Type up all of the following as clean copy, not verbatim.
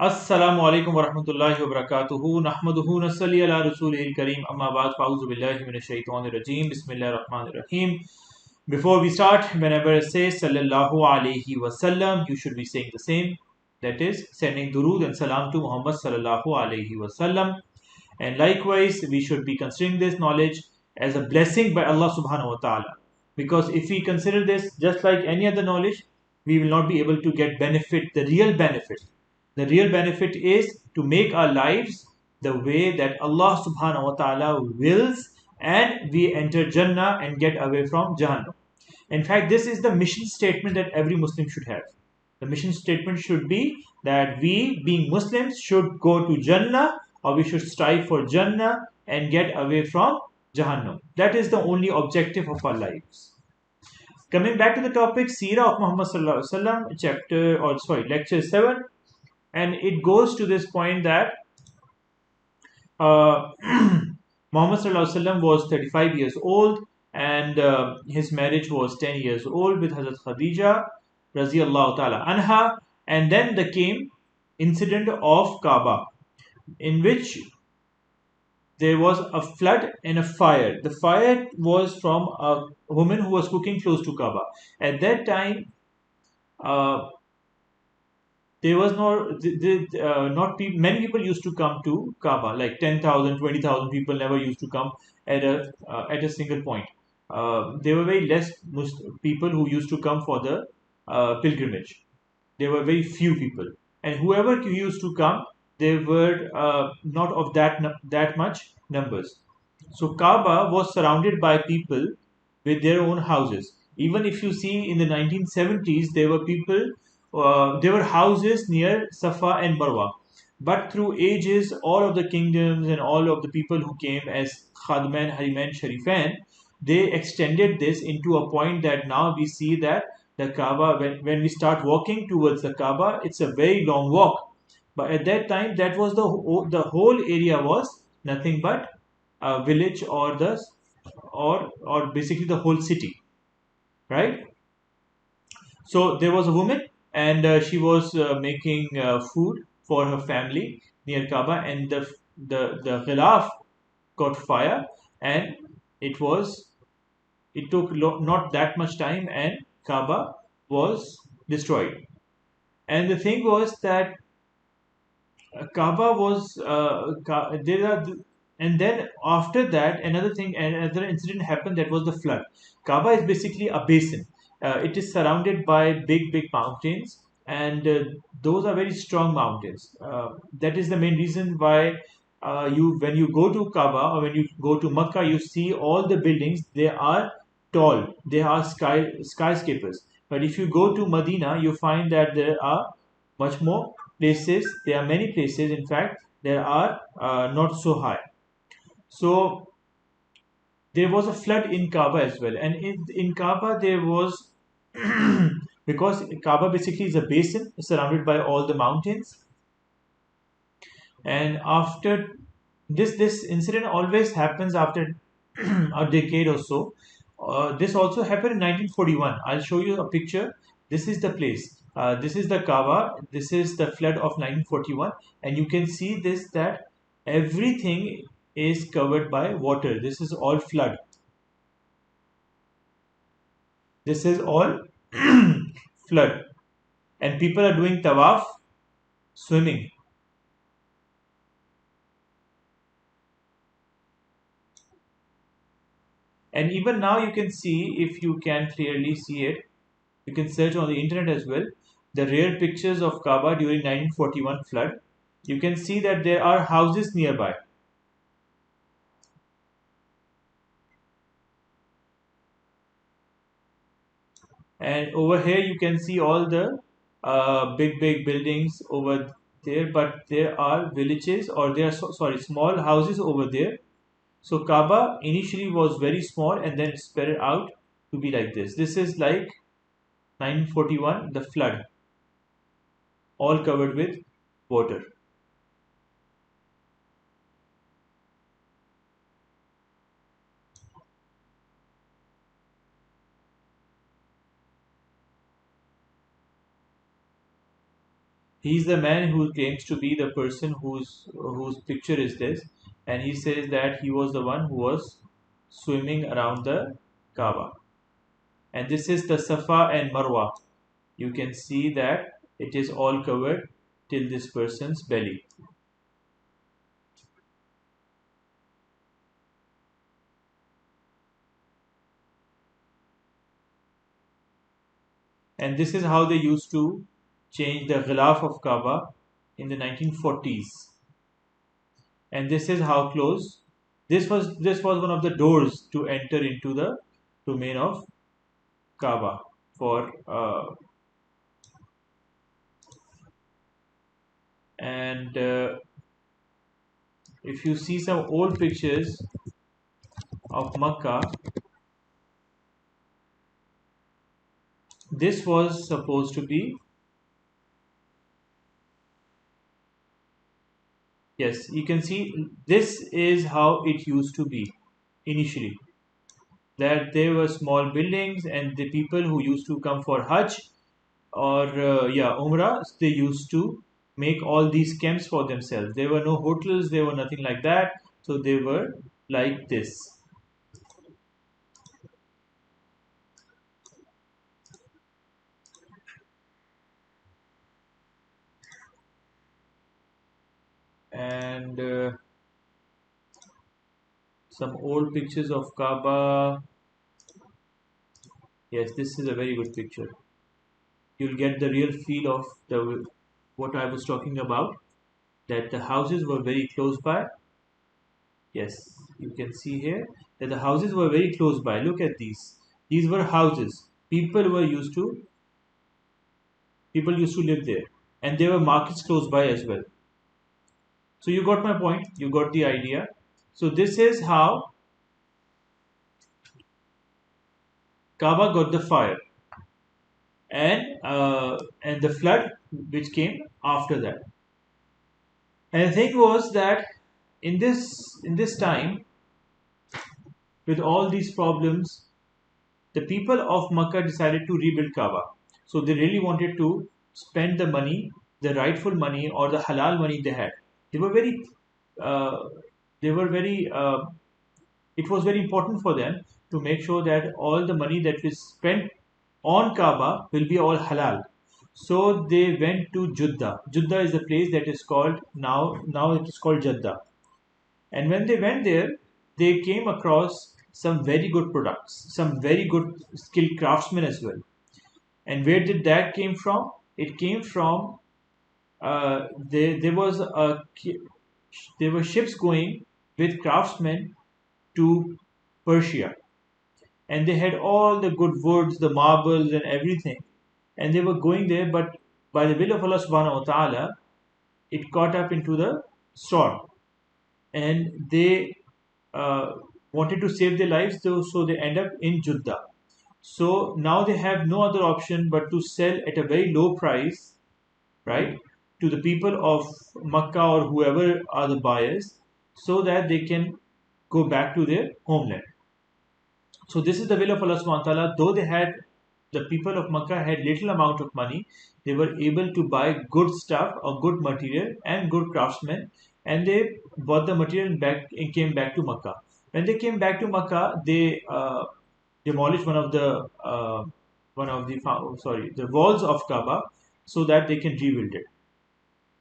अस्सलामु अलैकुम वरहमतुल्लाहि वबरकातुहू नहमदुहू नस्सली अला रसूलिल करीम अम्मा बाद फ़ाऊज़ु बिल्लाहि मिनश शैतानिर रजीम बिस्मिल्लाहिर रहमानिर रहीम. Before we start, whenever I say sallallahu alayhi wasallam, you should be saying the same. That is, sending durood and salam to Muhammad sallallahu alayhi wasallam. And likewise, we should be considering this knowledge as a blessing by Allah subhanahu wa ta'ala. Because if we consider this just like any other knowledge, we will not be able to get benefit, the real benefit. The real benefit is to make our lives the way that Allah subhanahu wa ta'ala wills, and we enter Jannah and get away from Jahannam. In fact, this is the mission statement that every Muslim should have. The mission statement should be that we, being Muslims, should go to Jannah, or we should strive for Jannah and get away from Jahannam. That is the only objective of our lives. Coming back to the topic, Seerah of Muhammad Sallallahu Alaihi Wasallam, lecture 7, and it goes to this point that uh, Muhammad Sallallahu Alaihi Wasallam was 35 years old, and his marriage was 10 years old with Hazrat Khadija Raziallahu Ta'ala Anha. And then there came incident of Kaaba, in which there was a flood and a fire. The fire was from a woman who was cooking close to Kaaba. At that time, uh, there was many people used to come to Kaaba, like 10,000, 20,000 people never used to come at a single point. There were very less people who used to come for the pilgrimage. There were very few people, and whoever used to come, they were not of that much numbers. So Kaaba was surrounded by people with their own houses. Even if you see in the 1970s, there were houses near Safa and Marwa. But through ages, all of the kingdoms and all of the people who came as Khadman, Hariman, Sharifan, they extended this into a point that now we see that the Kaaba, when we start walking towards the Kaaba, it's a very long walk. But at that time, that was the whole area was nothing but a village, or basically the whole city, right? So there was a woman, and she was making food for her family near Kaaba, and the ghilaf got fire, and it was it took not that much time, and Kaaba was destroyed. And the thing was that Kaaba was there are and then after that another incident happened, that was the flood. Kaaba is basically a basin. It is surrounded by big mountains, and those are very strong mountains. That is the main reason why you when you go to Kaaba or when you go to Makkah, you see all the buildings. They are tall. They are skyscrapers. But if you go to Medina, you find that there are much more places. There are many places, in fact, there are not so high. So there was a flood in Kaaba as well, and in Kaaba there was because Kaaba basically is a basin surrounded by all the mountains. And after this incident always happens after a decade or so. This also happened in 1941. I'll show you a picture. This is the place. This is the Kaaba. This is the flood of 1941, and you can see this that everything is covered by water. This is all flood. This is all flood, and people are doing tawaf, swimming. And even now you can see, if you can clearly see it, you can search on the internet as well, the rare pictures of Kaaba during 1941 flood. You can see that there are houses nearby. And over here you can see all the big buildings over there, but there are villages, or there are sorry, small houses over there. So Kaaba initially was very small, and then it spread out to be like this. This is like 1941, the flood, all covered with water. He's the man who claims to be the person whose picture is this, and he says that he was the one who was swimming around the Kaaba. And this is the Safa and Marwa. You can see that it is all covered till this person's belly. And this is how they used to change the Ghilaf of Kaaba in the 1940s. And this is how close this was one of the doors to enter into the domain of Kaaba for and if you see some old pictures of Makkah, this was supposed to be, yes, you can see this is how it used to be initially. That there were small buildings, and the people who used to come for Hajj or Umrah, they used to make all these camps for themselves. There were no hotels, there were nothing like that, so they were like this. And some old pictures of Kaaba. Yes, this is a very good picture. You'll get the real feel of the what I was talking about. That the houses were very close by. Yes, you can see here that the houses were very close by. Look at these. These were houses. People used to live there, and there were markets close by as well. So you got my point. You got the idea. So this is how Kaaba got the fire, and the flood which came after that. And the thing was that in this time, with all these problems, the people of Makkah decided to rebuild Kaaba. So they really wanted to spend the money, the rightful money or the halal money they had. They were very, uh, they were very. It was very important for them to make sure that all the money that was spent on Kaaba will be all halal. So they went to Jeddah. Jeddah is the place that is called now it is called Jeddah. And when they went there, they came across some very good products, some very good skilled craftsmen as well. And where did that came from? It came from there was a there were ships going with craftsmen to Persia, and they had all the good woods, the marbles, and everything, and they were going there. But by the will of Allah Subhanahu wa Taala, it caught up into the storm, and they uh, wanted to save their lives, so they end up in Jeddah. So now they have no other option but to sell at a very low price, right, to the people of Makkah or whoever are the buyers, so that they can go back to their homeland. So this is the will of Allah subhanahu wa ta'ala. Though the people of Makkah had little amount of money, they were able to buy good stuff or good material and good craftsmen, and they bought the material back and came back to Makkah. When they came back to Makkah, they demolished the walls of Kaaba so that they can rebuild it.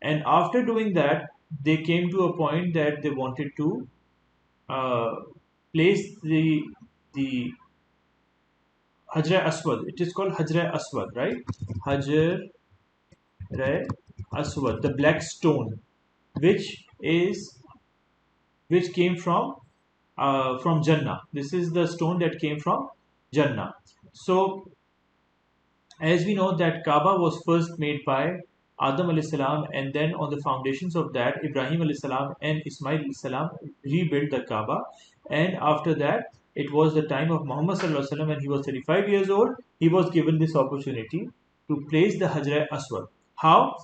And after doing that, they came to a point that they wanted to uh, place the Hajar Aswad. It is called Hajar Aswad, right? Hajar Aswad, the black stone, which is which came from Jannah. This is the stone that came from Jannah. So, as we know that Kaaba was first made by Adam alayhi salam, and then on the foundations of that, Ibrahim alayhi salam and Ismail alayhi salam rebuilt the Kaaba. And after that, it was the time of Muhammad sallallahu alaihi wasallam, when he was 35 years old. He was given this opportunity to place the Hajar Aswad. How?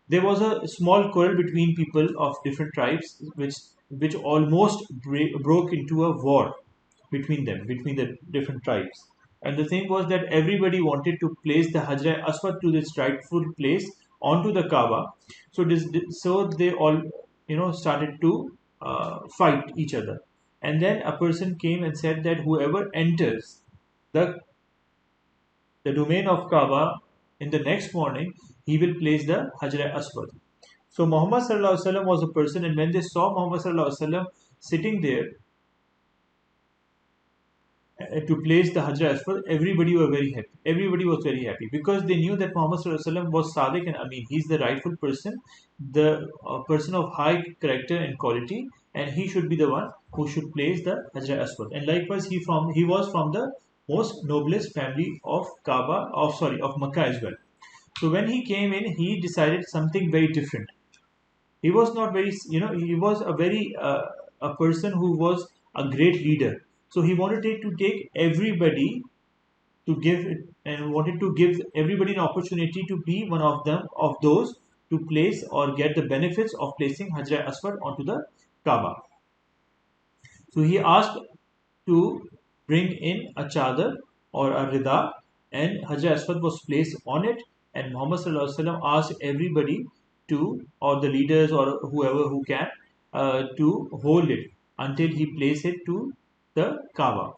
There was a small quarrel between people of different tribes, which almost broke into a war between them, between the different tribes. And the thing was that everybody wanted to place the Hajar Aswad to its rightful place onto the Kaaba. So they all started to fight each other. And then a person came and said that whoever enters the domain of Kaaba in the next morning, he will place the Hajar Aswad. So Muhammad sallallahu alaihi wasallam was a person, and when they saw Muhammad sallallahu alaihi wasallam sitting there to place the Hajar Aswad, everybody were very happy. Everybody was very happy because they knew that Muhammad sallallahu alaihi wasallam was Sadiq and Amin. He's the rightful person, the person of high character and quality, and he should be the one who should place the Hajar Aswad. And likewise, he was from the most noblest family of of Makkah as well. So when he came in, he decided something very different. He was not very, he was a very a person who was a great leader. So he wanted to take everybody to give it, and wanted to give everybody an opportunity to be one of them, of those to place or get the benefits of placing Hajar Aswad onto the Kaaba. So he asked to bring in a chadar or a rida, and Hajar Aswad was placed on it, and Muhammad sallallahu alaihi wasallam asked everybody to, or the leaders or whoever who can, to hold it until he place it to the Kaaba.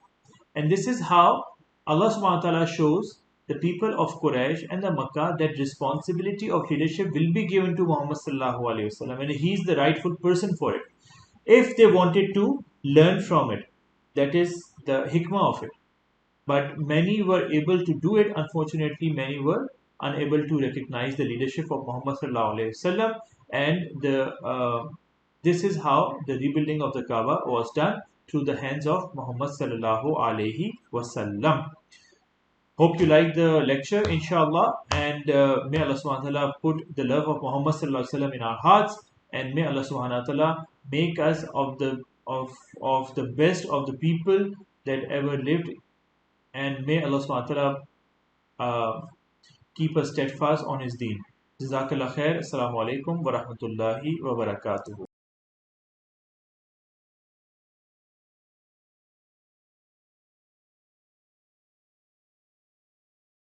And this is how Allah subhanahu wa ta'ala shows the people of Quraysh and the Makkah that responsibility of leadership will be given to Muhammad sallallahu alaihi wasallam, and he is the rightful person for it. If they wanted to learn from it, that is the hikmah of it. But many were able to do it. Unfortunately, many were unable to recognize the leadership of Muhammad sallallahu alaihi wasallam, and this is how the rebuilding of the Kaaba was done through the hands of Muhammad sallallahu alaihi wasallam. Hope you like the lecture, inshallah, and may Allah subhanahu wa ta'ala put the love of Muhammad sallallahu alaihi wasallam in our hearts, and may Allah subhanahu wa ta'ala make us of the best of the people that ever lived, and may Allah subhanahu wa ta'ala keep us steadfast on his deen. Jazakallah khair. Assalamu alaikum wa rahmatullahi wa barakatuh.